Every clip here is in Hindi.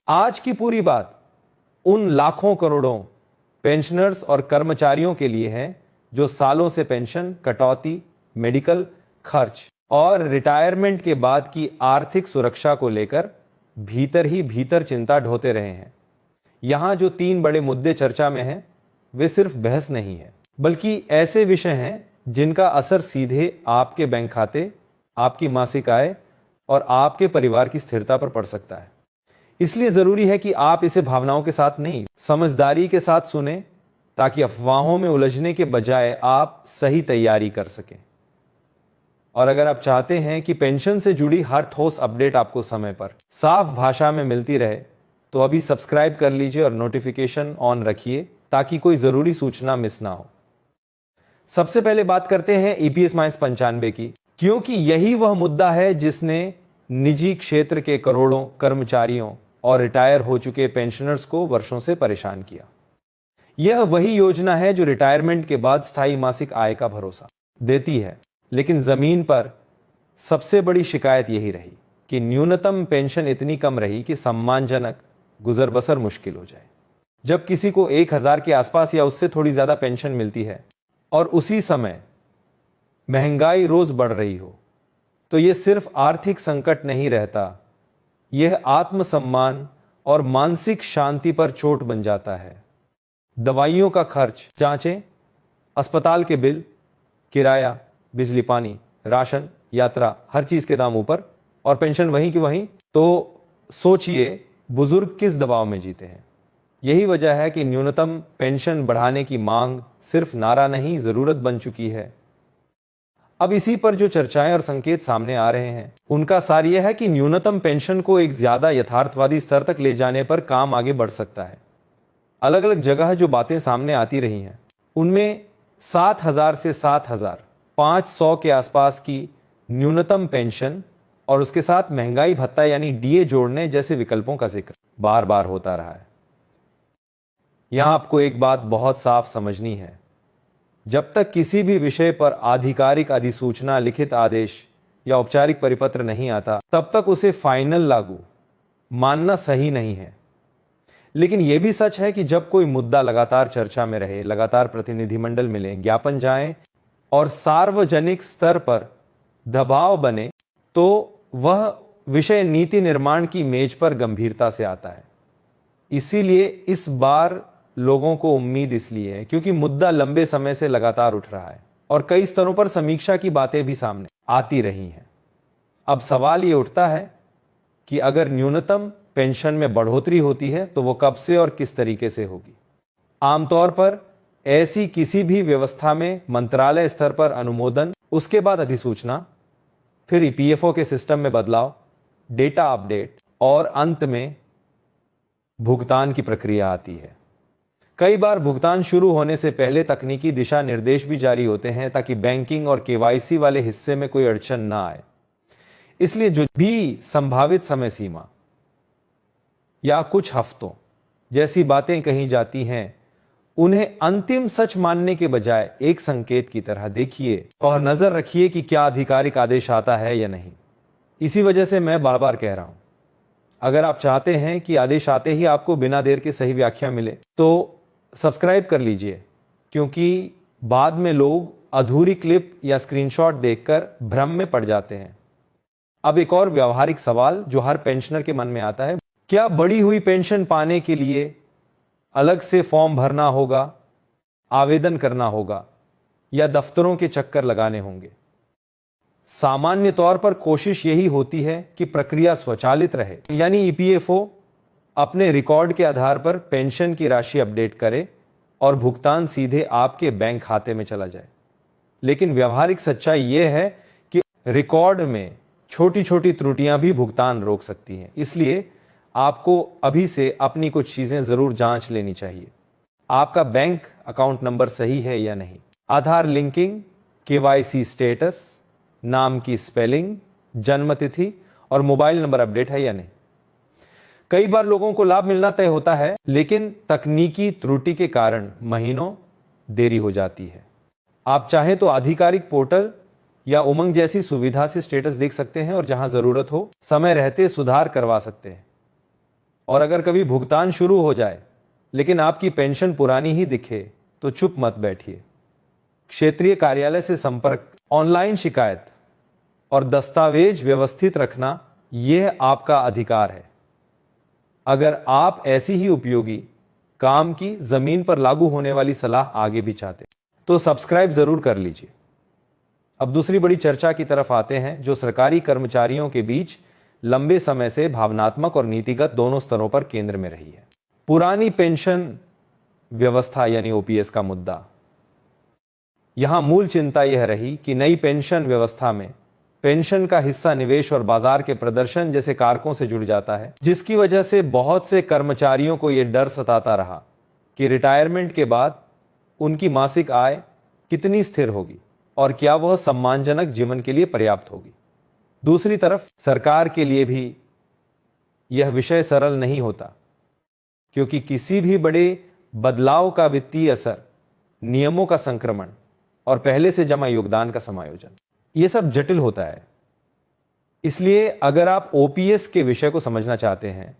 आज की पूरी बात उन लाखों करोड़ों पेंशनर्स और कर्मचारियों के लिए है जो सालों से पेंशन, कटौती, मेडिकल खर्च और रिटायरमेंट के बाद की आर्थिक सुरक्षा को लेकर भीतर ही भीतर चिंता ढोते रहे हैं। यहां जो 3 बड़े मुद्दे चर्चा में हैं, वे सिर्फ बहस नहीं है, बल्कि ऐसे विषय हैं जिनका असर सीधे आपके बैंक खाते, आपकी मासिक आय और आपके परिवार की स्थिरता पर पड़ सकता है। इसलिए जरूरी है कि आप इसे भावनाओं के साथ नहीं, समझदारी के साथ सुने, ताकि अफवाहों में उलझने के बजाय आप सही तैयारी कर सकें। और अगर आप चाहते हैं कि पेंशन से जुड़ी हर ठोस अपडेट आपको समय पर साफ भाषा में मिलती रहे, तो अभी सब्सक्राइब कर लीजिए और नोटिफिकेशन ऑन रखिए ताकि कोई जरूरी सूचना मिस ना हो। सबसे पहले बात करते हैं ईपीएस -95 की, क्योंकि यही वह मुद्दा है जिसने निजी क्षेत्र के करोड़ों कर्मचारियों और रिटायर हो चुके पेंशनर्स को वर्षों से परेशान किया। यह वही योजना है जो रिटायरमेंट के बाद स्थायी मासिक आय का भरोसा देती है, लेकिन जमीन पर सबसे बड़ी शिकायत यही रही कि न्यूनतम पेंशन इतनी कम रही कि सम्मानजनक गुजर बसर मुश्किल हो जाए। जब किसी को 1000 के आसपास या उससे थोड़ी ज्यादा पेंशन मिलती है और उसी समय महंगाई रोज बढ़ रही हो, तो यह सिर्फ आर्थिक संकट नहीं रहता, यह आत्मसम्मान और मानसिक शांति पर चोट बन जाता है। दवाइयों का खर्च, जांचें, अस्पताल के बिल, किराया, बिजली पानी, राशन, यात्रा, हर चीज के दाम ऊपर और पेंशन वहीं की वहीं। तो सोचिए बुजुर्ग किस दबाव में जीते हैं। यही वजह है कि न्यूनतम पेंशन बढ़ाने की मांग सिर्फ नारा नहीं, जरूरत बन चुकी है। अब इसी पर जो चर्चाएं और संकेत सामने आ रहे हैं, उनका सार यह है कि न्यूनतम पेंशन को एक ज्यादा यथार्थवादी स्तर तक ले जाने पर काम आगे बढ़ सकता है। अलग अलग जगह जो बातें सामने आती रही हैं, उनमें 7000 से 7500 के आसपास की न्यूनतम पेंशन और उसके साथ महंगाई भत्ता यानी डीए जोड़ने जैसे विकल्पों का जिक्र बार बार होता रहा है। यहां आपको एक बात बहुत साफ समझनी है, जब तक किसी भी विषय पर आधिकारिक अधिसूचना, लिखित आदेश या औपचारिक परिपत्र नहीं आता, तब तक उसे फाइनल लागू मानना सही नहीं है। लेकिन यह भी सच है कि जब कोई मुद्दा लगातार चर्चा में रहे, लगातार प्रतिनिधिमंडल मिले, ज्ञापन जाए और सार्वजनिक स्तर पर दबाव बने, तो वह विषय नीति निर्माण की मेज पर गंभीरता से आता है। इसीलिए इस बार लोगों को उम्मीद इसलिए है क्योंकि मुद्दा लंबे समय से लगातार उठ रहा है और कई स्तरों पर समीक्षा की बातें भी सामने आती रही हैं। अब सवाल ये उठता है कि अगर न्यूनतम पेंशन में बढ़ोतरी होती है तो वो कब से और किस तरीके से होगी। आमतौर पर ऐसी किसी भी व्यवस्था में मंत्रालय स्तर पर अनुमोदन, उसके बाद अधिसूचना, फिर ईपीएफओ के सिस्टम में बदलाव, डेटा अपडेट और अंत में भुगतान की प्रक्रिया आती है। कई बार भुगतान शुरू होने से पहले तकनीकी दिशा निर्देश भी जारी होते हैं ताकि बैंकिंग और केवाईसी वाले हिस्से में कोई अड़चन ना आए। इसलिए जो भी संभावित समय सीमा या कुछ हफ्तों जैसी बातें कही जाती हैं, उन्हें अंतिम सच मानने के बजाय एक संकेत की तरह देखिए और नजर रखिए कि क्या आधिकारिक आदेश आता है या नहीं। इसी वजह से मैं बार बार कह रहा हूं, अगर आप चाहते हैं कि आदेश आते ही आपको बिना देर के सही व्याख्या मिले, तो सब्सक्राइब कर लीजिए, क्योंकि बाद में लोग अधूरी क्लिप या स्क्रीनशॉट देखकर भ्रम में पड़ जाते हैं। अब एक और व्यवहारिक सवाल जो हर पेंशनर के मन में आता है, क्या बढ़ी हुई पेंशन पाने के लिए अलग से फॉर्म भरना होगा, आवेदन करना होगा या दफ्तरों के चक्कर लगाने होंगे? सामान्य तौर पर कोशिश यही होती है कि प्रक्रिया स्वचालित रहे, यानी ईपीएफओ अपने रिकॉर्ड के आधार पर पेंशन की राशि अपडेट करे और भुगतान सीधे आपके बैंक खाते में चला जाए। लेकिन व्यवहारिक सच्चाई यह है कि रिकॉर्ड में छोटी छोटी त्रुटियां भी भुगतान रोक सकती हैं। इसलिए आपको अभी से अपनी कुछ चीजें जरूर जांच लेनी चाहिए। आपका बैंक अकाउंट नंबर सही है या नहीं, आधार लिंकिंग, केवाईसी स्टेटस, नाम की स्पेलिंग, जन्म तिथि और मोबाइल नंबर अपडेट है या नहीं। कई बार लोगों को लाभ मिलना तय होता है, लेकिन तकनीकी त्रुटि के कारण महीनों देरी हो जाती है। आप चाहें तो आधिकारिक पोर्टल या उमंग जैसी सुविधा से स्टेटस देख सकते हैं और जहां जरूरत हो समय रहते सुधार करवा सकते हैं। और अगर कभी भुगतान शुरू हो जाए लेकिन आपकी पेंशन पुरानी ही दिखे तो चुप मत बैठिए। क्षेत्रीय कार्यालय से संपर्क, ऑनलाइन शिकायत और दस्तावेज व्यवस्थित रखना, यह आपका अधिकार है। अगर आप ऐसी ही उपयोगी काम की जमीन पर लागू होने वाली सलाह आगे भी चाहते तो सब्सक्राइब जरूर कर लीजिए। अब दूसरी बड़ी चर्चा की तरफ आते हैं जो सरकारी कर्मचारियों के बीच लंबे समय से भावनात्मक और नीतिगत दोनों स्तरों पर केंद्र में रही है। पुरानी पेंशन व्यवस्था यानी ओपीएस का मुद्दा। यहां मूल चिंता यह रही कि नई पेंशन व्यवस्था में पेंशन का हिस्सा निवेश और बाजार के प्रदर्शन जैसे कारकों से जुड़ जाता है, जिसकी वजह से बहुत से कर्मचारियों को यह डर सताता रहा कि रिटायरमेंट के बाद उनकी मासिक आय कितनी स्थिर होगी और क्या वह सम्मानजनक जीवन के लिए पर्याप्त होगी। दूसरी तरफ सरकार के लिए भी यह विषय सरल नहीं होता, क्योंकि किसी भी बड़े बदलाव का वित्तीय असर, नियमों का संक्रमण और पहले से जमा योगदान का समायोजन, यह सब जटिल होता है। इसलिए अगर आप ओपीएस के विषय को समझना चाहते हैं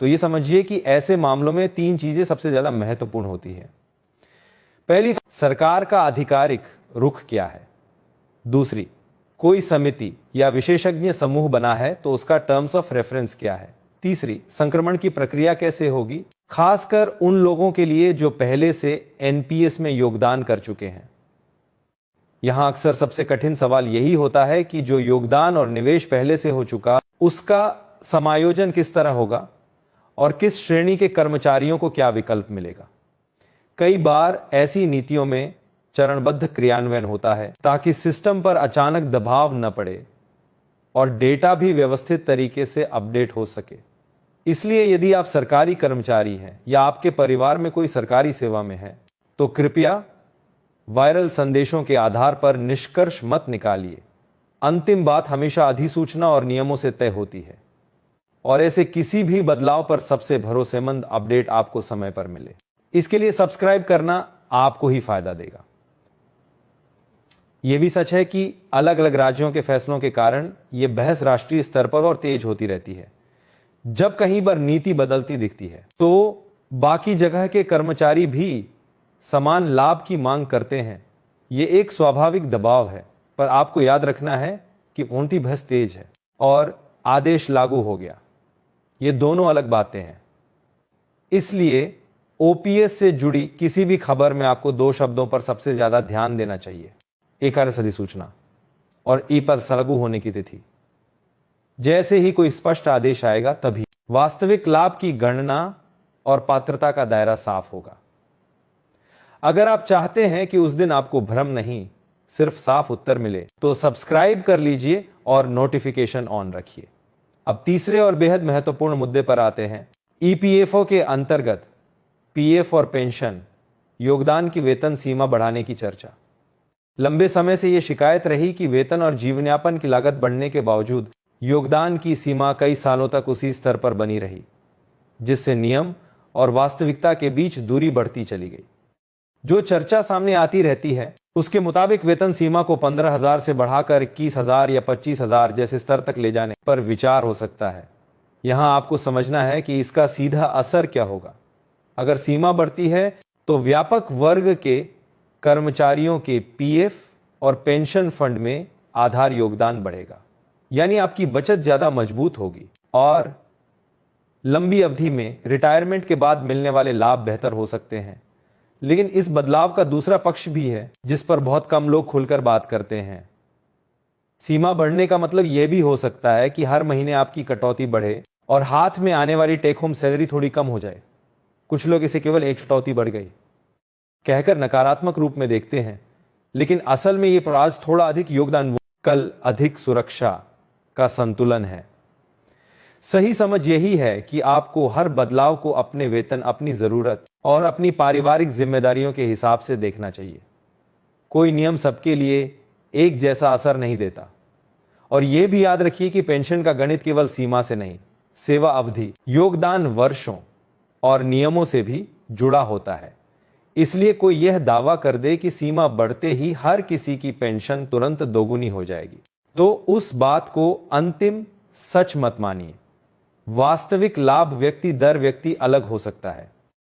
तो यह समझिए कि ऐसे मामलों में 3 चीजें सबसे ज्यादा महत्वपूर्ण होती है। पहली, सरकार का आधिकारिक रुख क्या है। दूसरी, कोई समिति या विशेषज्ञ समूह बना है तो उसका टर्म्स ऑफ रेफरेंस क्या है। तीसरी, संक्रमण की प्रक्रिया कैसे होगी, खासकर उन लोगों के लिए जो पहले से एनपीएस में योगदान कर चुके हैं। यहां अक्सर सबसे कठिन सवाल यही होता है कि जो योगदान और निवेश पहले से हो चुका, उसका समायोजन किस तरह होगा और किस श्रेणी के कर्मचारियों को क्या विकल्प मिलेगा। कई बार ऐसी नीतियों में चरणबद्ध क्रियान्वयन होता है ताकि सिस्टम पर अचानक दबाव न पड़े और डेटा भी व्यवस्थित तरीके से अपडेट हो सके। इसलिए यदि आप सरकारी कर्मचारी हैं या आपके परिवार में कोई सरकारी सेवा में है तो कृपया वायरल संदेशों के आधार पर निष्कर्ष मत निकालिए। अंतिम बात हमेशा अधिसूचना और नियमों से तय होती है और ऐसे किसी भी बदलाव पर सबसे भरोसेमंद अपडेट आपको समय पर मिले। इसके लिए सब्सक्राइब करना आपको ही फायदा देगा। यह भी सच है कि अलग अलग राज्यों के फैसलों के कारण यह बहस राष्ट्रीय स्तर पर और तेज होती रहती है। जब कहीं पर नीति बदलती दिखती है तो बाकी जगह के कर्मचारी भी समान लाभ की मांग करते हैं। यह एक स्वाभाविक दबाव है, पर आपको याद रखना है कि ऊंटी भैंस तेज है और आदेश लागू हो गया, ये दोनों अलग बातें हैं। इसलिए ओपीएस से जुड़ी किसी भी खबर में आपको 2 शब्दों पर सबसे ज्यादा ध्यान देना चाहिए। एक अधिसूचना और ई पर लागू होने की तिथि। जैसे ही कोई स्पष्ट आदेश आएगा तभी वास्तविक लाभ की गणना और पात्रता का दायरा साफ होगा। अगर आप चाहते हैं कि उस दिन आपको भ्रम नहीं, सिर्फ साफ उत्तर मिले तो सब्सक्राइब कर लीजिए और नोटिफिकेशन ऑन रखिए। अब तीसरे और बेहद महत्वपूर्ण मुद्दे पर आते हैं। ईपीएफओ के अंतर्गत पीएफ और पेंशन योगदान की वेतन सीमा बढ़ाने की चर्चा। लंबे समय से यह शिकायत रही कि वेतन और जीवनयापन की लागत बढ़ने के बावजूद योगदान की सीमा कई सालों तक उसी स्तर पर बनी रही, जिससे नियम और वास्तविकता के बीच दूरी बढ़ती चली गई। जो चर्चा सामने आती रहती है उसके मुताबिक वेतन सीमा को 15,000 से बढ़ाकर 21,000 या 25,000 जैसे स्तर तक ले जाने पर विचार हो सकता है। यहां आपको समझना है कि इसका सीधा असर क्या होगा। अगर सीमा बढ़ती है तो व्यापक वर्ग के कर्मचारियों के पीएफ और पेंशन फंड में आधार योगदान बढ़ेगा, यानी आपकी बचत ज्यादा मजबूत होगी और लंबी अवधि में रिटायरमेंट के बाद मिलने वाले लाभ बेहतर हो सकते हैं। लेकिन इस बदलाव का दूसरा पक्ष भी है जिस पर बहुत कम लोग खुलकर बात करते हैं। सीमा बढ़ने का मतलब यह भी हो सकता है कि हर महीने आपकी कटौती बढ़े और हाथ में आने वाली टेक होम सैलरी थोड़ी कम हो जाए। कुछ लोग इसे केवल एक कटौती बढ़ गई कहकर नकारात्मक रूप में देखते हैं, लेकिन असल में यह आज थोड़ा अधिक योगदान, कल अधिक सुरक्षा का संतुलन है। सही समझ यही है कि आपको हर बदलाव को अपने वेतन, अपनी जरूरत और अपनी पारिवारिक जिम्मेदारियों के हिसाब से देखना चाहिए। कोई नियम सबके लिए एक जैसा असर नहीं देता। और यह भी याद रखिए कि पेंशन का गणित केवल सीमा से नहीं, सेवा अवधि, योगदान वर्षों और नियमों से भी जुड़ा होता है। इसलिए कोई यह दावा कर दे कि सीमा बढ़ते ही हर किसी की पेंशन तुरंत दोगुनी हो जाएगी, तो उस बात को अंतिम सच मत मानिए। वास्तविक लाभ व्यक्ति दर व्यक्ति अलग हो सकता है।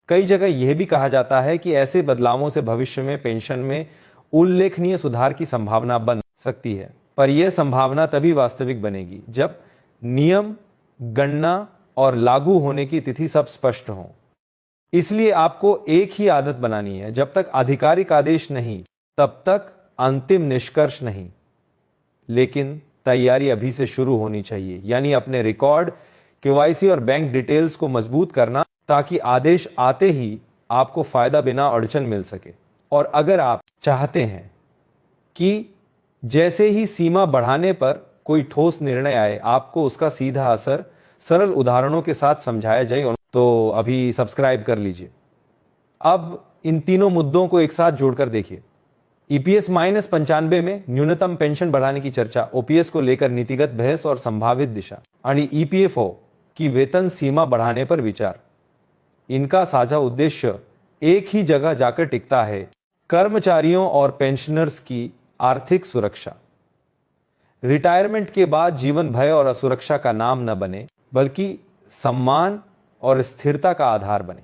कई जगह यह भी कहा जाता है कि ऐसे बदलावों से भविष्य में पेंशन में उल्लेखनीय सुधार की संभावना बन सकती है, पर यह संभावना तभी वास्तविक बनेगी जब नियम, गणना और लागू होने की तिथि सब स्पष्ट हो। इसलिए आपको एक ही आदत बनानी है, जब तक आधिकारिक आदेश नहीं तब तक अंतिम निष्कर्ष नहीं। लेकिन तैयारी अभी से शुरू होनी चाहिए, यानी अपने रिकॉर्ड, केवाईसी और बैंक डिटेल्स को मजबूत करना, ताकि आदेश आते ही आपको फायदा बिना अड़चन मिल सके। और अगर आप चाहते हैं कि जैसे ही सीमा बढ़ाने पर कोई ठोस निर्णय आए, आपको उसका सीधा असर सरल उदाहरणों के साथ समझाया जाए, तो अभी सब्सक्राइब कर लीजिए। अब इन तीनों मुद्दों को एक साथ जोड़कर देखिए। ईपीएस -95 में न्यूनतम पेंशन बढ़ाने की चर्चा, ओपीएस को लेकर नीतिगत बहस और संभावित दिशा, आणि ईपीएफओ की वेतन सीमा बढ़ाने पर विचार। इनका साझा उद्देश्य एक ही जगह जाकर टिकता है, कर्मचारियों और पेंशनर्स की आर्थिक सुरक्षा। रिटायरमेंट के बाद जीवन भय और असुरक्षा का नाम न बने, बल्कि सम्मान और स्थिरता का आधार बने।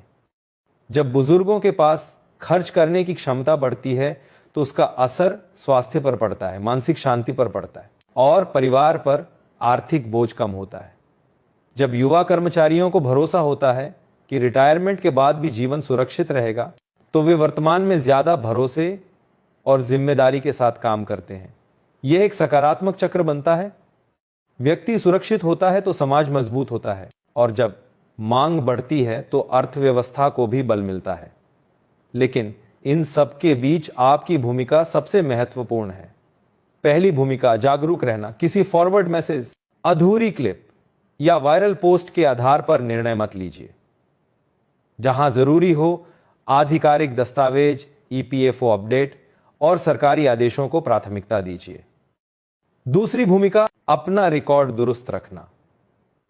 जब बुजुर्गों के पास खर्च करने की क्षमता बढ़ती है तो उसका असर स्वास्थ्य पर पड़ता है, मानसिक शांति पर पड़ता है और परिवार पर आर्थिक बोझ कम होता है। जब युवा कर्मचारियों को भरोसा होता है कि रिटायरमेंट के बाद भी जीवन सुरक्षित रहेगा, तो वे वर्तमान में ज्यादा भरोसे और जिम्मेदारी के साथ काम करते हैं। यह एक सकारात्मक चक्र बनता है। व्यक्ति सुरक्षित होता है तो समाज मजबूत होता है, और जब मांग बढ़ती है तो अर्थव्यवस्था को भी बल मिलता है। लेकिन इन सब के बीच आपकी भूमिका सबसे महत्वपूर्ण है। पहली भूमिका, जागरूक रहना। किसी फॉरवर्ड मैसेज, अधूरी क्लिप या वायरल पोस्ट के आधार पर निर्णय मत लीजिए। जहां जरूरी हो, आधिकारिक दस्तावेज, ईपीएफओ अपडेट और सरकारी आदेशों को प्राथमिकता दीजिए। दूसरी भूमिका, अपना रिकॉर्ड दुरुस्त रखना।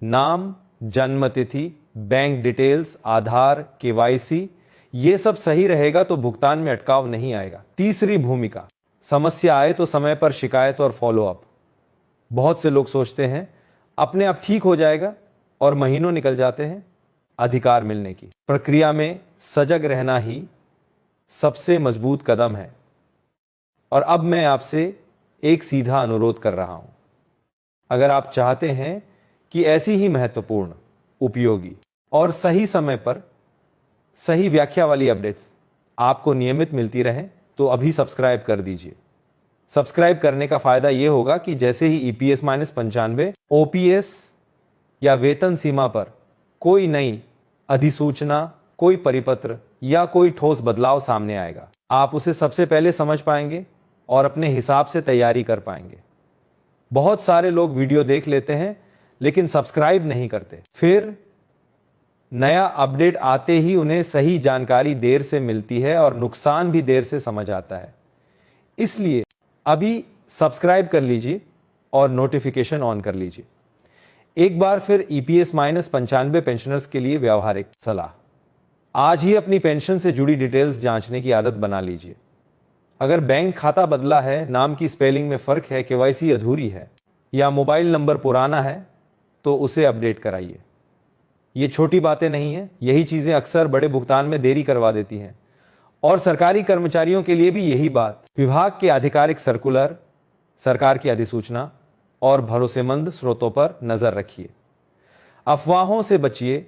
नाम, जन्मतिथि, बैंक डिटेल्स, आधार, केवाईसी, ये सब सही रहेगा तो भुगतान में अटकाव नहीं आएगा। तीसरी भूमिका, समस्या आए तो समय पर शिकायत और फॉलोअप। बहुत से लोग सोचते हैं अपने आप ठीक हो जाएगा और महीनों निकल जाते हैं। अधिकार मिलने की प्रक्रिया में सजग रहना ही सबसे मजबूत कदम है। और अब मैं आपसे एक सीधा अनुरोध कर रहा हूं। अगर आप चाहते हैं कि ऐसी ही महत्वपूर्ण, उपयोगी और सही समय पर सही व्याख्या वाली अपडेट्स आपको नियमित मिलती रहे, तो अभी सब्सक्राइब कर दीजिए। सब्सक्राइब करने का फायदा यह होगा कि जैसे ही ईपीएस -95, ओपीएस या वेतन सीमा पर कोई नई अधिसूचना, कोई परिपत्र या कोई ठोस बदलाव सामने आएगा, आप उसे सबसे पहले समझ पाएंगे और अपने हिसाब से तैयारी कर पाएंगे। बहुत सारे लोग वीडियो देख लेते हैं लेकिन सब्सक्राइब नहीं करते, फिर नया अपडेट आते ही उन्हें सही जानकारी देर से मिलती है और नुकसान भी देर से समझ आता है। इसलिए अभी सब्सक्राइब कर लीजिए और नोटिफिकेशन ऑन कर लीजिए। एक बार फिर ईपीएस -95 पेंशनर्स के लिए व्यावहारिक सलाह। आज ही अपनी पेंशन से जुड़ी डिटेल्स जांचने की आदत बना लीजिए। अगर बैंक खाता बदला है, नाम की स्पेलिंग में फर्क है, केवाईसी अधूरी है या मोबाइल नंबर पुराना है, तो उसे अपडेट कराइए। ये छोटी बातें नहीं हैं, यही चीजें अक्सर बड़े भुगतान में देरी करवा देती हैं। और सरकारी कर्मचारियों के लिए भी यही बात। विभाग के आधिकारिक सर्कुलर, सरकार की अधिसूचना और भरोसेमंद स्रोतों पर नजर रखिए। अफवाहों से बचिए,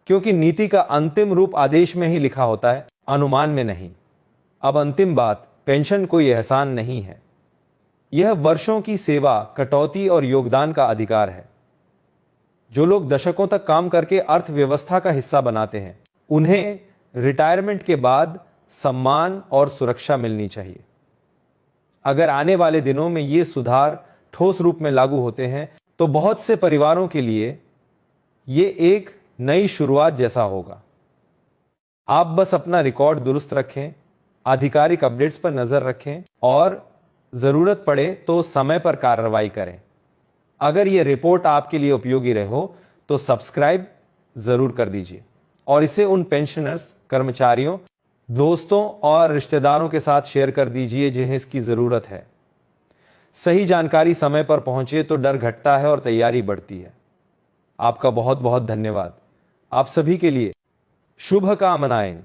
क्योंकि नीति का अंतिम रूप आदेश में ही लिखा होता है, अनुमान में नहीं। अब अंतिम बात, पेंशन कोई एहसान नहीं है। यह वर्षों की सेवा, कटौती और योगदान का अधिकार है। जो लोग दशकों तक काम करके अर्थव्यवस्था का हिस्सा बनाते हैं, उन्हें रिटायरमेंट के बाद सम्मान और सुरक्षा मिलनी चाहिए। अगर आने वाले दिनों में ये सुधार ठोस रूप में लागू होते हैं, तो बहुत से परिवारों के लिए ये एक नई शुरुआत जैसा होगा। आप बस अपना रिकॉर्ड दुरुस्त रखें, आधिकारिक अपडेट्स पर नजर रखें और जरूरत पड़े तो समय पर कार्रवाई करें। अगर यह रिपोर्ट आपके लिए उपयोगी रहे हो तो सब्सक्राइब जरूर कर दीजिए और इसे उन पेंशनर्स, कर्मचारियों, दोस्तों और रिश्तेदारों के साथ शेयर कर दीजिए जिन्हें इसकी जरूरत है। सही जानकारी समय पर पहुंचे तो डर घटता है और तैयारी बढ़ती है। आपका बहुत बहुत धन्यवाद। आप सभी के लिए शुभकामनाएं।